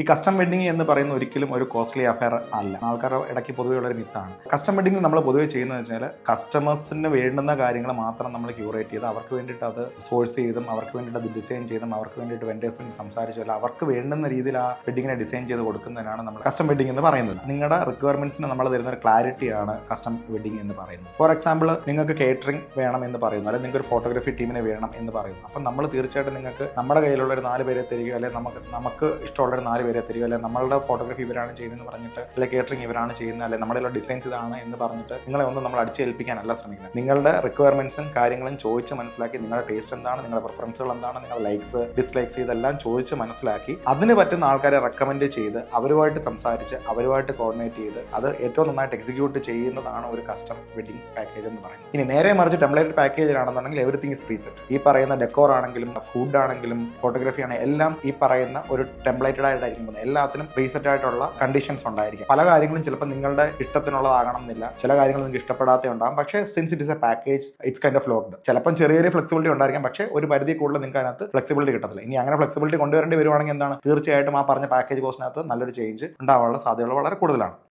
ഈ custom wedding എന്ന് പറയുന്ന ഒരിക്കലും ഒരു കോസ്റ്റ്ലി അഫയർ അല്ല. ആൾക്കാരുടെ ഇടയ്ക്ക് പൊതുവെയുള്ള ഒരു മിത്താണ്. കസ്റ്റം വെഡിങ് നമ്മൾ പൊതുവെ ചെയ്യുന്നത് വെച്ചാൽ കസ്റ്റമേഴ്സിന് വേണ്ടുന്ന കാര്യങ്ങൾ മാത്രം നമ്മൾ ക്യൂറേറ്റ് ചെയ്ത് അവർക്ക് വേണ്ടിയിട്ട് അത് സോഴ്സ് ചെയ്തും അവർക്ക് വേണ്ടിയിട്ട് അത് ഡിസൈൻ ചെയ്തും അവർക്ക് വേണ്ടിയിട്ട് വെൻഡേഴ്സിന് സംസാരിച്ചല്ല അവർക്ക് വേണ്ടുന്ന രീതിയിൽ ആ വെഡിങ്ങിനെ ഡിസൈൻ ചെയ്ത് കൊടുക്കുന്നതിനാണ് നമ്മൾ കസ്റ്റം വെഡിങ് എന്ന് പറയുന്നത്. നിങ്ങളുടെ റിക്വയർമെന്റ്സിന് നമ്മൾ തരുന്ന ഒരു ക്ലാരിറ്റിയാണ് കസ്റ്റം വെഡിങ് എന്ന് പറയുന്നത്. ഫോർ എക്സാമ്പിൾ, നിങ്ങൾക്ക് കേറ്ററിംഗ് വേണം എന്ന് പറയുന്നു, അല്ലെങ്കിൽ നിങ്ങൾക്ക് ഒരു ഫോട്ടോഗ്രാഫി ടീമിനെ വേണം എന്ന് പറയുന്നു. അപ്പം നമ്മൾ തീർച്ചയായിട്ടും നിങ്ങൾക്ക് നമ്മുടെ കയ്യിലുള്ള ഒരു 4 പേരെ തരിക, അല്ലെങ്കിൽ നമുക്ക് ഇഷ്ടമുള്ള ഒരു 4 പേരെ തരിക, അല്ലെങ്കിൽ നമ്മളുടെ ഫോട്ടോഗ്രാഫി ഇവരാണ് ചെയ്യുന്നതെന്ന് പറഞ്ഞിട്ട്, അല്ലെങ്കിൽ കേറ്ററിംഗ് ഇവരാണ് ചെയ്യുന്നത്, അല്ലെങ്കിൽ നമ്മുടെ ഡിസൈൻസ് ഇതാണ് എന്ന് പറഞ്ഞിട്ട് നിങ്ങളെ ഒന്നും നമ്മൾ അടിച്ചേൽപ്പിക്കാനല്ല ശ്രമിക്കുന്നത്. നിങ്ങളുടെ റിക്വയർമെന്റ്സും കാര്യങ്ങളും ചോദിച്ച് മനസ്സിലാക്കി, നിങ്ങളുടെ ടേസ്റ്റ് എന്താണ്, നിങ്ങളുടെ പ്രിഫറൻസുകൾ എന്താണ്, നിങ്ങളുടെ ലൈക്സ് ഡിസ്ലൈക്സ് ഇതെല്ലാം ചോദിച്ച് മനസ്സിലാക്കി അതിന് പറ്റുന്ന ആൾക്കാരെ റെക്കമെൻഡ് ചെയ്ത് അവരുമായിട്ട് സംസാരിച്ച് അവരുമായിട്ട് കോർഡിനേറ്റ് ചെയ്ത് അത് ഏറ്റവും നന്നായിട്ട് എക്സിക്യൂട്ട് ചെയ്യുന്നതാണ് ഒരു കസ്റ്റം വെഡിങ് പാക്കേജ് എന്ന് പറയുന്നത്. ഇനി നേരെ മറിച്ച് ടെംപ്ലേറ്റ് പാക്കേജിലാണെന്നുണ്ടെങ്കിൽ എവറിത്തിങ് ഇസ് പ്രീസെറ്റ്. ഈ പറയുന്ന ഡെക്കോർ ആണെങ്കിലും ഫുഡ് ആണെങ്കിലും ഫോട്ടോഗ്രാഫി ആണെങ്കിലും എല്ലാം ഈ പറയുന്ന ഒരു ടെംപ്ലേറ്റഡ് ആയിട്ടായിരിക്കും. എല്ലാത്തിനും പ്രീസെറ്റ് ആയിട്ടുള്ള കണ്ടീഷൻസ് ഉണ്ടായിരിക്കും. പല കാര്യങ്ങളും ചിലപ്പോൾ നിങ്ങളുടെ ഇഷ്ടത്തിനുള്ളതാകണം എന്നില്ല, ചില കാര്യങ്ങൾ നിങ്ങൾക്ക് ഇഷ്ടപ്പെടാത്ത ഉണ്ടാകും. പക്ഷേ since it is A package, it's kind of locked. ചിലപ്പം ചെറിയ ഫ്ലെക്സിബിലിറ്റി ഉണ്ടായിരിക്കും, പക്ഷേ ഒരു പരിധി കൂടുതൽ നിങ്ങൾക്ക് അതിനകത്ത് ഫ്ലെക്സിബിലിറ്റി കിട്ടത്തില്ല. ഇനി അങ്ങനെ ഫ്ലെക്സിബിലിറ്റി കൊണ്ടുവരേണ്ടി വരുവാണെങ്കിൽ എന്താണ്, തീർച്ചയായിട്ടും ആ പറഞ്ഞ പാക്കേജ് കോസ്റ്റിനകത്ത് നല്ലൊരു ചേഞ്ച് ഉണ്ടാവാനുള്ള സാധ്യതകൾ വളരെ കൂടുതലാണ്.